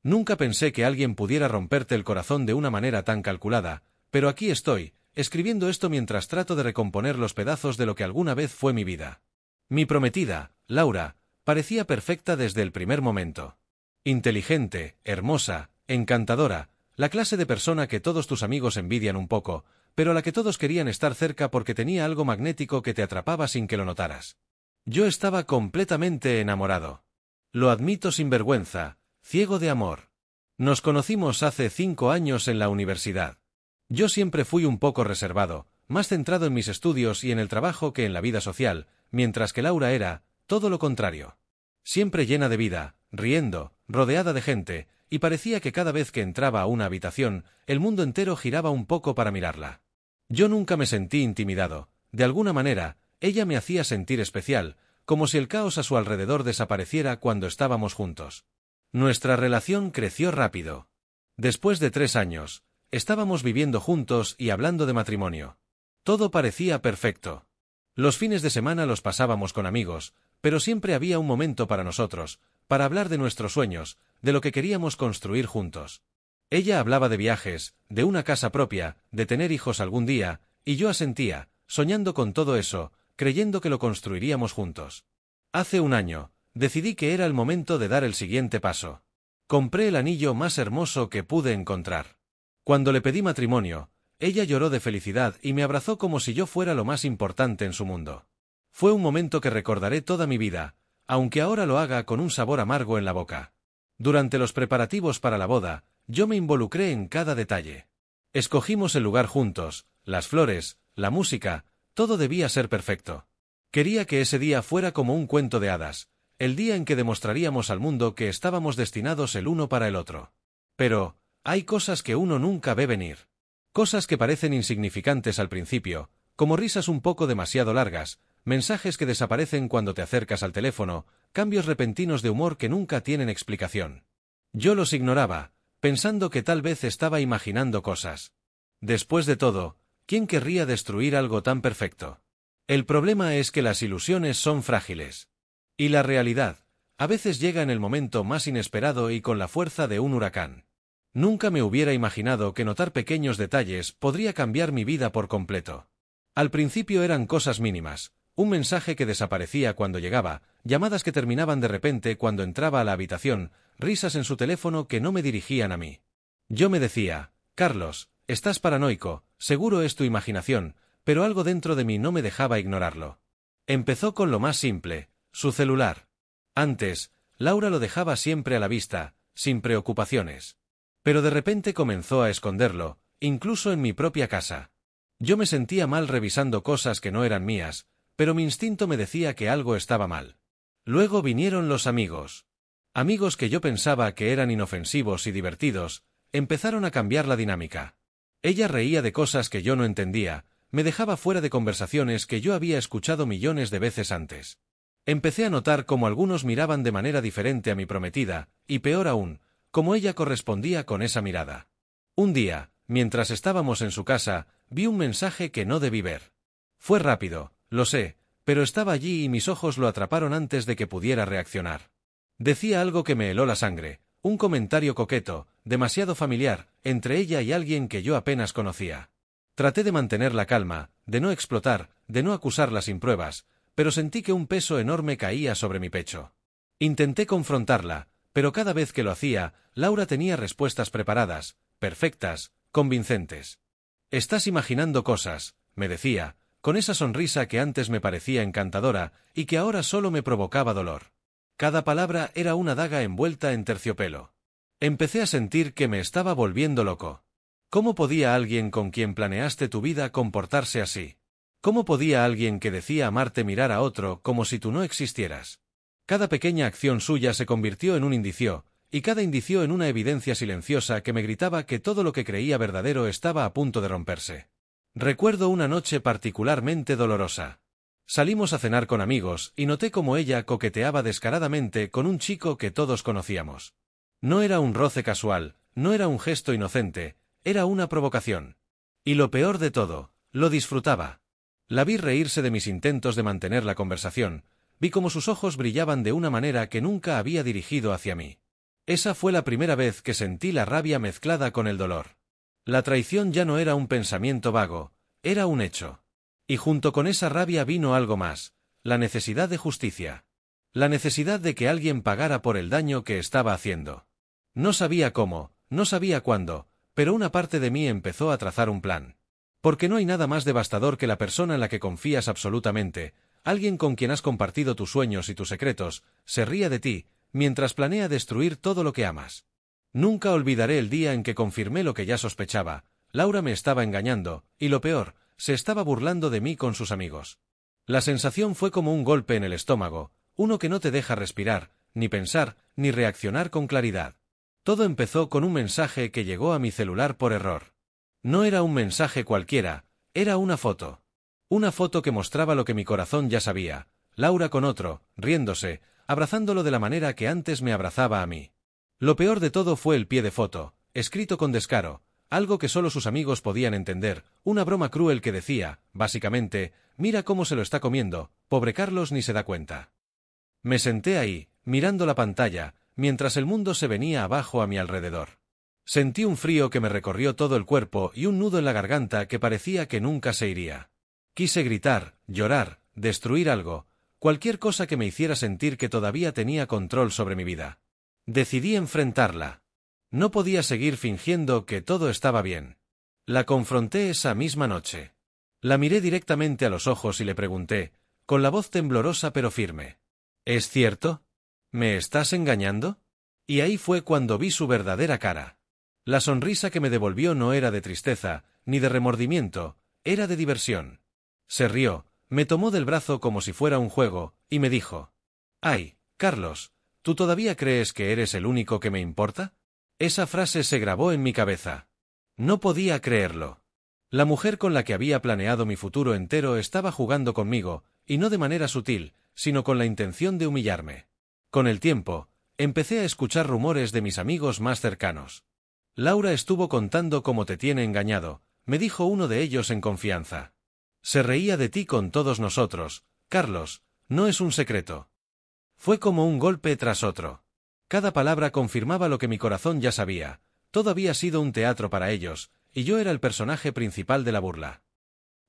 Nunca pensé que alguien pudiera romperte el corazón de una manera tan calculada, pero aquí estoy, escribiendo esto mientras trato de recomponer los pedazos de lo que alguna vez fue mi vida. Mi prometida, Laura, parecía perfecta desde el primer momento. Inteligente, hermosa, encantadora, la clase de persona que todos tus amigos envidian un poco, pero a la que todos querían estar cerca porque tenía algo magnético que te atrapaba sin que lo notaras. Yo estaba completamente enamorado. Lo admito sin vergüenza, ciego de amor. Nos conocimos hace 5 años en la universidad. Yo siempre fui un poco reservado, más centrado en mis estudios y en el trabajo que en la vida social, mientras que Laura era todo lo contrario. Siempre llena de vida, riendo, rodeada de gente, y parecía que cada vez que entraba a una habitación, el mundo entero giraba un poco para mirarla. Yo nunca me sentí intimidado. De alguna manera, ella me hacía sentir especial, como si el caos a su alrededor desapareciera cuando estábamos juntos. Nuestra relación creció rápido. Después de 3 años, estábamos viviendo juntos y hablando de matrimonio. Todo parecía perfecto. Los fines de semana los pasábamos con amigos, pero siempre había un momento para nosotros, para hablar de nuestros sueños, de lo que queríamos construir juntos. Ella hablaba de viajes, de una casa propia, de tener hijos algún día, y yo asentía, soñando con todo eso, creyendo que lo construiríamos juntos. Hace 1 año, decidí que era el momento de dar el siguiente paso. Compré el anillo más hermoso que pude encontrar. Cuando le pedí matrimonio, ella lloró de felicidad y me abrazó como si yo fuera lo más importante en su mundo. Fue un momento que recordaré toda mi vida, aunque ahora lo haga con un sabor amargo en la boca. Durante los preparativos para la boda, yo me involucré en cada detalle. Escogimos el lugar juntos, las flores, la música, todo debía ser perfecto. Quería que ese día fuera como un cuento de hadas, el día en que demostraríamos al mundo que estábamos destinados el uno para el otro. Pero, hay cosas que uno nunca ve venir. Cosas que parecen insignificantes al principio, como risas un poco demasiado largas, mensajes que desaparecen cuando te acercas al teléfono, cambios repentinos de humor que nunca tienen explicación. Yo los ignoraba, pensando que tal vez estaba imaginando cosas. Después de todo, ¿quién querría destruir algo tan perfecto? El problema es que las ilusiones son frágiles. Y la realidad, a veces llega en el momento más inesperado y con la fuerza de un huracán. Nunca me hubiera imaginado que notar pequeños detalles podría cambiar mi vida por completo. Al principio eran cosas mínimas, un mensaje que desaparecía cuando llegaba, llamadas que terminaban de repente cuando entraba a la habitación, risas en su teléfono que no me dirigían a mí. Yo me decía, Carlos, estás paranoico, seguro es tu imaginación, pero algo dentro de mí no me dejaba ignorarlo. Empezó con lo más simple, su celular. Antes, Laura lo dejaba siempre a la vista, sin preocupaciones. Pero de repente comenzó a esconderlo, incluso en mi propia casa. Yo me sentía mal revisando cosas que no eran mías, pero mi instinto me decía que algo estaba mal. Luego vinieron los amigos. Amigos que yo pensaba que eran inofensivos y divertidos, empezaron a cambiar la dinámica. Ella reía de cosas que yo no entendía, me dejaba fuera de conversaciones que yo había escuchado millones de veces antes. Empecé a notar cómo algunos miraban de manera diferente a mi prometida, y peor aún, cómo ella correspondía con esa mirada. Un día, mientras estábamos en su casa, vi un mensaje que no debí ver. Fue rápido, lo sé, pero estaba allí y mis ojos lo atraparon antes de que pudiera reaccionar. Decía algo que me heló la sangre, un comentario coqueto, demasiado familiar, entre ella y alguien que yo apenas conocía. Traté de mantener la calma, de no explotar, de no acusarla sin pruebas, pero sentí que un peso enorme caía sobre mi pecho. Intenté confrontarla, pero cada vez que lo hacía, Laura tenía respuestas preparadas, perfectas, convincentes. Estás imaginando cosas, me decía, con esa sonrisa que antes me parecía encantadora y que ahora solo me provocaba dolor. Cada palabra era una daga envuelta en terciopelo. Empecé a sentir que me estaba volviendo loco. ¿Cómo podía alguien con quien planeaste tu vida comportarse así? ¿Cómo podía alguien que decía amarte mirar a otro como si tú no existieras? Cada pequeña acción suya se convirtió en un indicio, y cada indicio en una evidencia silenciosa que me gritaba que todo lo que creía verdadero estaba a punto de romperse. Recuerdo una noche particularmente dolorosa. Salimos a cenar con amigos y noté cómo ella coqueteaba descaradamente con un chico que todos conocíamos. No era un roce casual, no era un gesto inocente, era una provocación. Y lo peor de todo, lo disfrutaba. La vi reírse de mis intentos de mantener la conversación, vi cómo sus ojos brillaban de una manera que nunca había dirigido hacia mí. Esa fue la primera vez que sentí la rabia mezclada con el dolor. La traición ya no era un pensamiento vago, era un hecho. Y junto con esa rabia vino algo más, la necesidad de justicia. La necesidad de que alguien pagara por el daño que estaba haciendo. No sabía cómo, no sabía cuándo, pero una parte de mí empezó a trazar un plan. Porque no hay nada más devastador que la persona en la que confías absolutamente, alguien con quien has compartido tus sueños y tus secretos, se ría de ti, mientras planea destruir todo lo que amas. Nunca olvidaré el día en que confirmé lo que ya sospechaba, Laura me estaba engañando, y lo peor, se estaba burlando de mí con sus amigos. La sensación fue como un golpe en el estómago, uno que no te deja respirar, ni pensar, ni reaccionar con claridad. Todo empezó con un mensaje que llegó a mi celular por error. No era un mensaje cualquiera, era una foto. Una foto que mostraba lo que mi corazón ya sabía, Laura con otro, riéndose, abrazándolo de la manera que antes me abrazaba a mí. Lo peor de todo fue el pie de foto, escrito con descaro, algo que solo sus amigos podían entender, una broma cruel que decía, básicamente, mira cómo se lo está comiendo, pobre Carlos ni se da cuenta. Me senté ahí, mirando la pantalla, mientras el mundo se venía abajo a mi alrededor. Sentí un frío que me recorrió todo el cuerpo y un nudo en la garganta que parecía que nunca se iría. Quise gritar, llorar, destruir algo, cualquier cosa que me hiciera sentir que todavía tenía control sobre mi vida. Decidí enfrentarla. No podía seguir fingiendo que todo estaba bien. La confronté esa misma noche. La miré directamente a los ojos y le pregunté, con la voz temblorosa pero firme. ¿Es cierto? ¿Me estás engañando? Y ahí fue cuando vi su verdadera cara. La sonrisa que me devolvió no era de tristeza, ni de remordimiento, era de diversión. Se rió, me tomó del brazo como si fuera un juego, y me dijo: «Ay, Carlos, ¿tú todavía crees que eres el único que me importa?» Esa frase se grabó en mi cabeza. No podía creerlo. La mujer con la que había planeado mi futuro entero estaba jugando conmigo, y no de manera sutil, sino con la intención de humillarme. Con el tiempo, empecé a escuchar rumores de mis amigos más cercanos. Laura estuvo contando cómo te tiene engañado, me dijo uno de ellos en confianza. Se reía de ti con todos nosotros, Carlos, no es un secreto. Fue como un golpe tras otro. Cada palabra confirmaba lo que mi corazón ya sabía, todo había sido un teatro para ellos, y yo era el personaje principal de la burla.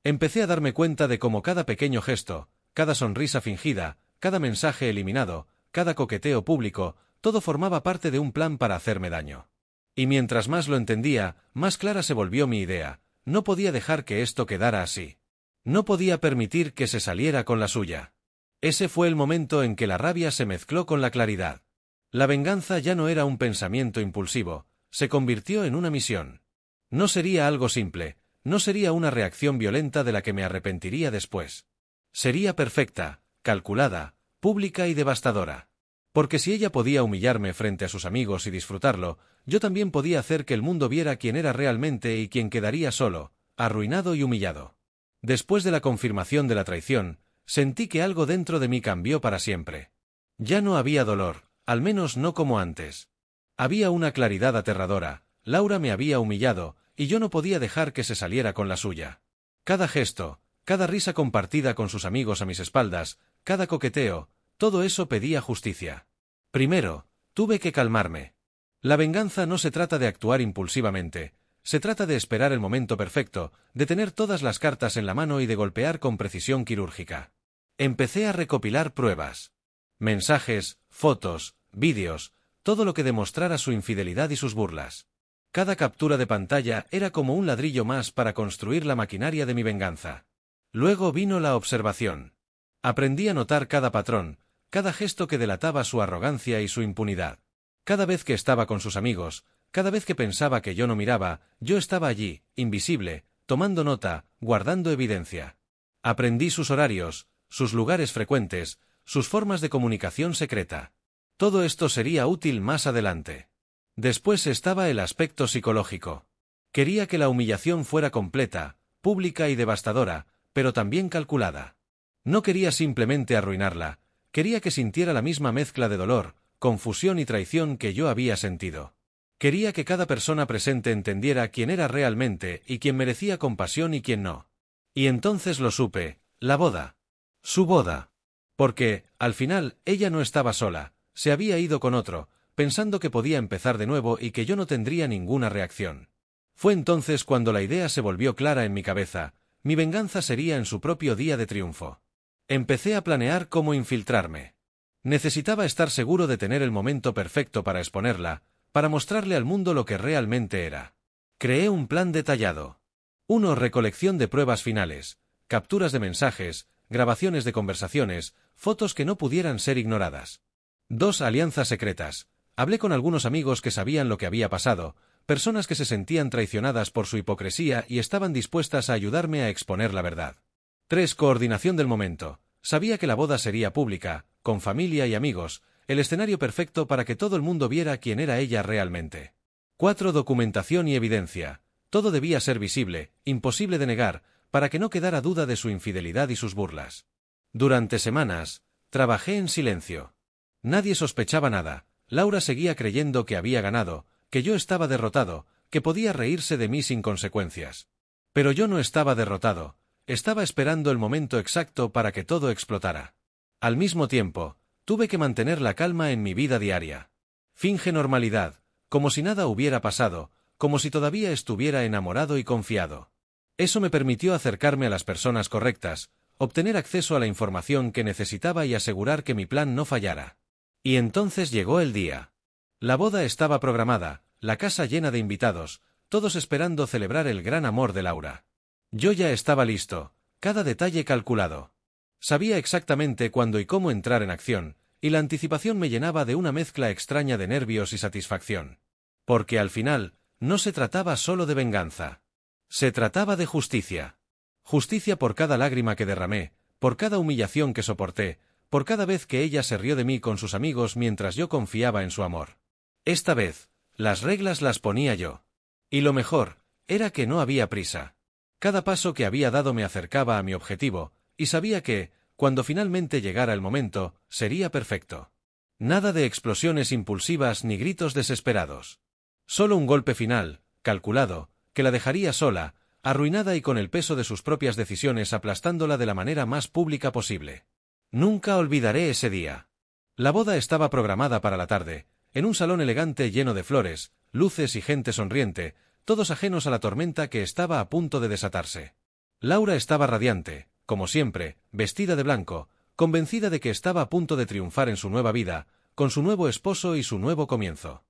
Empecé a darme cuenta de cómo cada pequeño gesto, cada sonrisa fingida, cada mensaje eliminado, cada coqueteo público, todo formaba parte de un plan para hacerme daño. Y mientras más lo entendía, más clara se volvió mi idea, no podía dejar que esto quedara así. No podía permitir que se saliera con la suya. Ese fue el momento en que la rabia se mezcló con la claridad. La venganza ya no era un pensamiento impulsivo, se convirtió en una misión. No sería algo simple, no sería una reacción violenta de la que me arrepentiría después. Sería perfecta, calculada, pública y devastadora. Porque si ella podía humillarme frente a sus amigos y disfrutarlo, yo también podía hacer que el mundo viera quién era realmente y quién quedaría solo, arruinado y humillado. Después de la confirmación de la traición, sentí que algo dentro de mí cambió para siempre. Ya no había dolor, al menos no como antes. Había una claridad aterradora, Laura me había humillado, y yo no podía dejar que se saliera con la suya. Cada gesto, cada risa compartida con sus amigos a mis espaldas, cada coqueteo, todo eso pedía justicia. Primero, tuve que calmarme. La venganza no se trata de actuar impulsivamente, se trata de esperar el momento perfecto, de tener todas las cartas en la mano y de golpear con precisión quirúrgica. Empecé a recopilar pruebas. Mensajes, fotos, vídeos, todo lo que demostrara su infidelidad y sus burlas. Cada captura de pantalla era como un ladrillo más para construir la maquinaria de mi venganza. Luego vino la observación. Aprendí a notar cada patrón, cada gesto que delataba su arrogancia y su impunidad. Cada vez que estaba con sus amigos, cada vez que pensaba que yo no miraba, yo estaba allí, invisible, tomando nota, guardando evidencia. Aprendí sus horarios, sus lugares frecuentes, sus formas de comunicación secreta. Todo esto sería útil más adelante. Después estaba el aspecto psicológico. Quería que la humillación fuera completa, pública y devastadora, pero también calculada. No quería simplemente arruinarla, quería que sintiera la misma mezcla de dolor, confusión y traición que yo había sentido. Quería que cada persona presente entendiera quién era realmente y quién merecía compasión y quién no. Y entonces lo supe, la boda. Su boda. Porque, al final, ella no estaba sola, se había ido con otro, pensando que podía empezar de nuevo y que yo no tendría ninguna reacción. Fue entonces cuando la idea se volvió clara en mi cabeza: mi venganza sería en su propio día de triunfo. Empecé a planear cómo infiltrarme. Necesitaba estar seguro de tener el momento perfecto para exponerla, para mostrarle al mundo lo que realmente era. Creé un plan detallado. 1. Recolección de pruebas finales, capturas de mensajes, grabaciones de conversaciones, fotos que no pudieran ser ignoradas. 2. Alianzas secretas. Hablé con algunos amigos que sabían lo que había pasado, personas que se sentían traicionadas por su hipocresía y estaban dispuestas a ayudarme a exponer la verdad. 3. Coordinación del momento. Sabía que la boda sería pública, con familia y amigos, el escenario perfecto para que todo el mundo viera quién era ella realmente. 4. Documentación y evidencia. Todo debía ser visible, imposible de negar, para que no quedara duda de su infidelidad y sus burlas. Durante semanas, trabajé en silencio. Nadie sospechaba nada. Laura seguía creyendo que había ganado, que yo estaba derrotado, que podía reírse de mí sin consecuencias. Pero yo no estaba derrotado. Estaba esperando el momento exacto para que todo explotara. Al mismo tiempo, tuve que mantener la calma en mi vida diaria. Finge normalidad, como si nada hubiera pasado, como si todavía estuviera enamorado y confiado. Eso me permitió acercarme a las personas correctas, obtener acceso a la información que necesitaba y asegurar que mi plan no fallara. Y entonces llegó el día. La boda estaba programada, la casa llena de invitados, todos esperando celebrar el gran amor de Laura. Yo ya estaba listo, cada detalle calculado. Sabía exactamente cuándo y cómo entrar en acción, y la anticipación me llenaba de una mezcla extraña de nervios y satisfacción. Porque al final, no se trataba solo de venganza. Se trataba de justicia. Justicia por cada lágrima que derramé, por cada humillación que soporté, por cada vez que ella se rió de mí con sus amigos mientras yo confiaba en su amor. Esta vez, las reglas las ponía yo. Y lo mejor, era que no había prisa. Cada paso que había dado me acercaba a mi objetivo, y sabía que, cuando finalmente llegara el momento, sería perfecto. Nada de explosiones impulsivas ni gritos desesperados. Solo un golpe final, calculado, que la dejaría sola, arruinada y con el peso de sus propias decisiones aplastándola de la manera más pública posible. Nunca olvidaré ese día. La boda estaba programada para la tarde, en un salón elegante lleno de flores, luces y gente sonriente, todos ajenos a la tormenta que estaba a punto de desatarse. Laura estaba radiante, como siempre, vestida de blanco, convencida de que estaba a punto de triunfar en su nueva vida, con su nuevo esposo y su nuevo comienzo.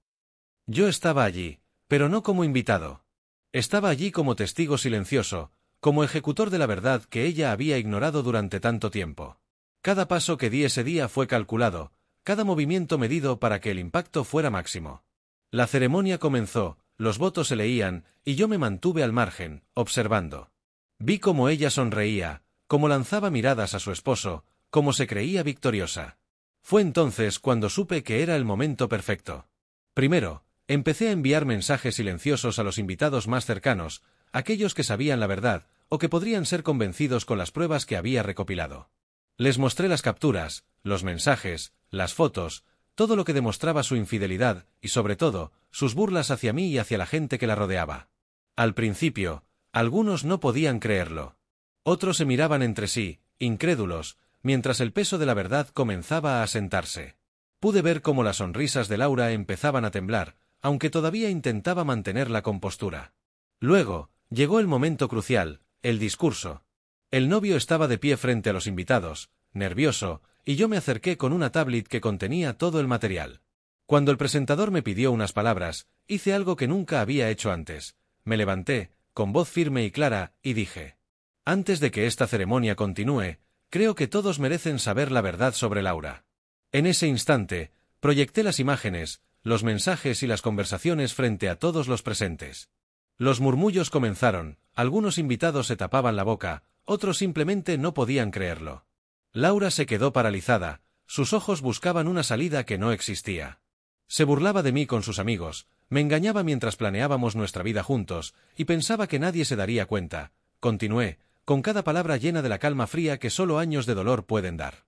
Yo estaba allí, pero no como invitado. Estaba allí como testigo silencioso, como ejecutor de la verdad que ella había ignorado durante tanto tiempo. Cada paso que di ese día fue calculado, cada movimiento medido para que el impacto fuera máximo. La ceremonia comenzó, los votos se leían, y yo me mantuve al margen, observando. Vi cómo ella sonreía, cómo lanzaba miradas a su esposo, cómo se creía victoriosa. Fue entonces cuando supe que era el momento perfecto. Primero, empecé a enviar mensajes silenciosos a los invitados más cercanos, aquellos que sabían la verdad, o que podrían ser convencidos con las pruebas que había recopilado. Les mostré las capturas, los mensajes, las fotos, todo lo que demostraba su infidelidad y, sobre todo, sus burlas hacia mí y hacia la gente que la rodeaba. Al principio, algunos no podían creerlo. Otros se miraban entre sí, incrédulos, mientras el peso de la verdad comenzaba a asentarse. Pude ver cómo las sonrisas de Laura empezaban a temblar, aunque todavía intentaba mantener la compostura. Luego, llegó el momento crucial, el discurso. El novio estaba de pie frente a los invitados, nervioso, y yo me acerqué con una tablet que contenía todo el material. Cuando el presentador me pidió unas palabras, hice algo que nunca había hecho antes. Me levanté, con voz firme y clara, y dije: antes de que esta ceremonia continúe, creo que todos merecen saber la verdad sobre Laura. En ese instante, proyecté las imágenes, los mensajes y las conversaciones frente a todos los presentes. Los murmullos comenzaron, algunos invitados se tapaban la boca, otros simplemente no podían creerlo. Laura se quedó paralizada, sus ojos buscaban una salida que no existía. Se burlaba de mí con sus amigos, me engañaba mientras planeábamos nuestra vida juntos, y pensaba que nadie se daría cuenta. Continué, con cada palabra llena de la calma fría que solo años de dolor pueden dar.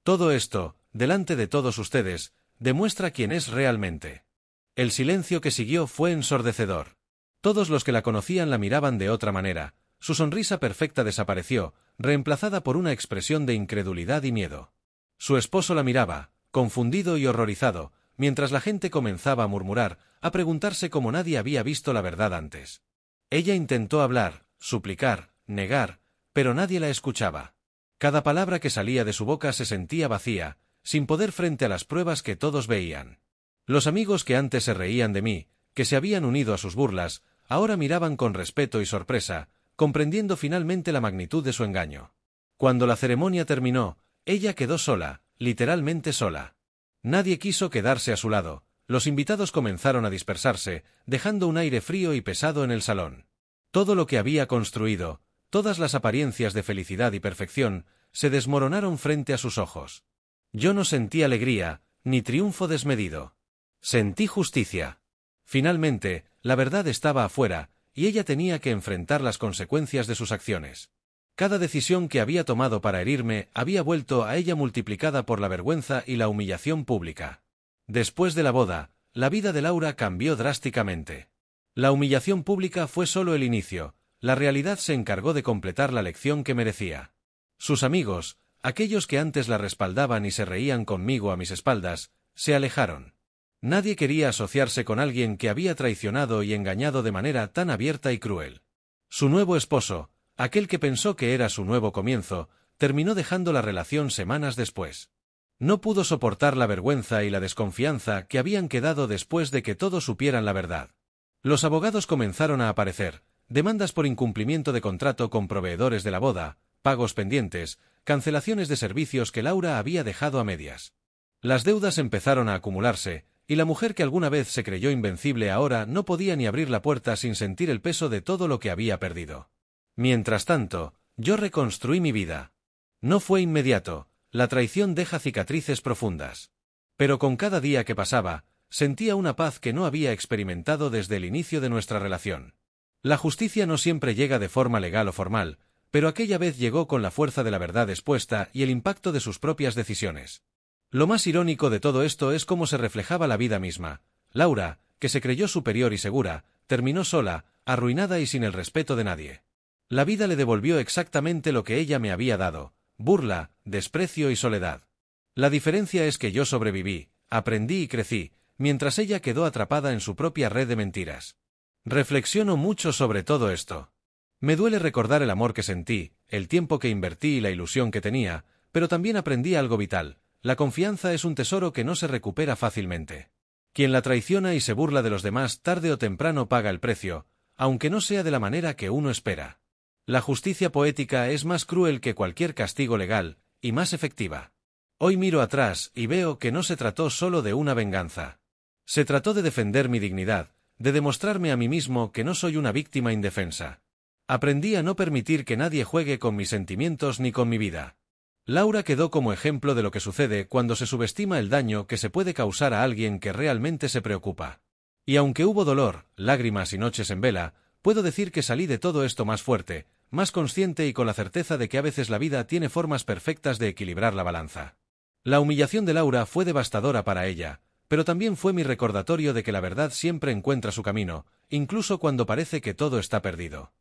Todo esto, delante de todos ustedes, demuestra quién es realmente. El silencio que siguió fue ensordecedor. Todos los que la conocían la miraban de otra manera, su sonrisa perfecta desapareció, reemplazada por una expresión de incredulidad y miedo. Su esposo la miraba, confundido y horrorizado, mientras la gente comenzaba a murmurar, a preguntarse cómo nadie había visto la verdad antes. Ella intentó hablar, suplicar, negar, pero nadie la escuchaba. Cada palabra que salía de su boca se sentía vacía, sin poder frente a las pruebas que todos veían. Los amigos que antes se reían de mí, que se habían unido a sus burlas, ahora miraban con respeto y sorpresa, comprendiendo finalmente la magnitud de su engaño. Cuando la ceremonia terminó, ella quedó sola, literalmente sola. Nadie quiso quedarse a su lado, los invitados comenzaron a dispersarse, dejando un aire frío y pesado en el salón. Todo lo que había construido, todas las apariencias de felicidad y perfección, se desmoronaron frente a sus ojos. Yo no sentí alegría, ni triunfo desmedido. Sentí justicia. Finalmente, la verdad estaba afuera, y ella tenía que enfrentar las consecuencias de sus acciones. Cada decisión que había tomado para herirme había vuelto a ella multiplicada por la vergüenza y la humillación pública. Después de la boda, la vida de Laura cambió drásticamente. La humillación pública fue solo el inicio, la realidad se encargó de completar la lección que merecía. Sus amigos, aquellos que antes la respaldaban y se reían conmigo a mis espaldas, se alejaron. Nadie quería asociarse con alguien que había traicionado y engañado de manera tan abierta y cruel. Su nuevo esposo, aquel que pensó que era su nuevo comienzo, terminó dejando la relación semanas después. No pudo soportar la vergüenza y la desconfianza que habían quedado después de que todos supieran la verdad. Los abogados comenzaron a aparecer, demandas por incumplimiento de contrato con proveedores de la boda, pagos pendientes, cancelaciones de servicios que Laura había dejado a medias. Las deudas empezaron a acumularse, y la mujer que alguna vez se creyó invencible ahora no podía ni abrir la puerta sin sentir el peso de todo lo que había perdido. Mientras tanto, yo reconstruí mi vida. No fue inmediato, la traición deja cicatrices profundas. Pero con cada día que pasaba, sentía una paz que no había experimentado desde el inicio de nuestra relación. La justicia no siempre llega de forma legal o formal, pero aquella vez llegó con la fuerza de la verdad expuesta y el impacto de sus propias decisiones. Lo más irónico de todo esto es cómo se reflejaba la vida misma. Laura, que se creyó superior y segura, terminó sola, arruinada y sin el respeto de nadie. La vida le devolvió exactamente lo que ella me había dado: burla, desprecio y soledad. La diferencia es que yo sobreviví, aprendí y crecí, mientras ella quedó atrapada en su propia red de mentiras. Reflexiono mucho sobre todo esto. Me duele recordar el amor que sentí, el tiempo que invertí y la ilusión que tenía, pero también aprendí algo vital: la confianza es un tesoro que no se recupera fácilmente. Quien la traiciona y se burla de los demás tarde o temprano paga el precio, aunque no sea de la manera que uno espera. La justicia poética es más cruel que cualquier castigo legal, y más efectiva. Hoy miro atrás y veo que no se trató solo de una venganza. Se trató de defender mi dignidad, de demostrarme a mí mismo que no soy una víctima indefensa. Aprendí a no permitir que nadie juegue con mis sentimientos ni con mi vida. Laura quedó como ejemplo de lo que sucede cuando se subestima el daño que se puede causar a alguien que realmente se preocupa. Y aunque hubo dolor, lágrimas y noches en vela, puedo decir que salí de todo esto más fuerte, más consciente y con la certeza de que a veces la vida tiene formas perfectas de equilibrar la balanza. La humillación de Laura fue devastadora para ella, pero también fue mi recordatorio de que la verdad siempre encuentra su camino, incluso cuando parece que todo está perdido.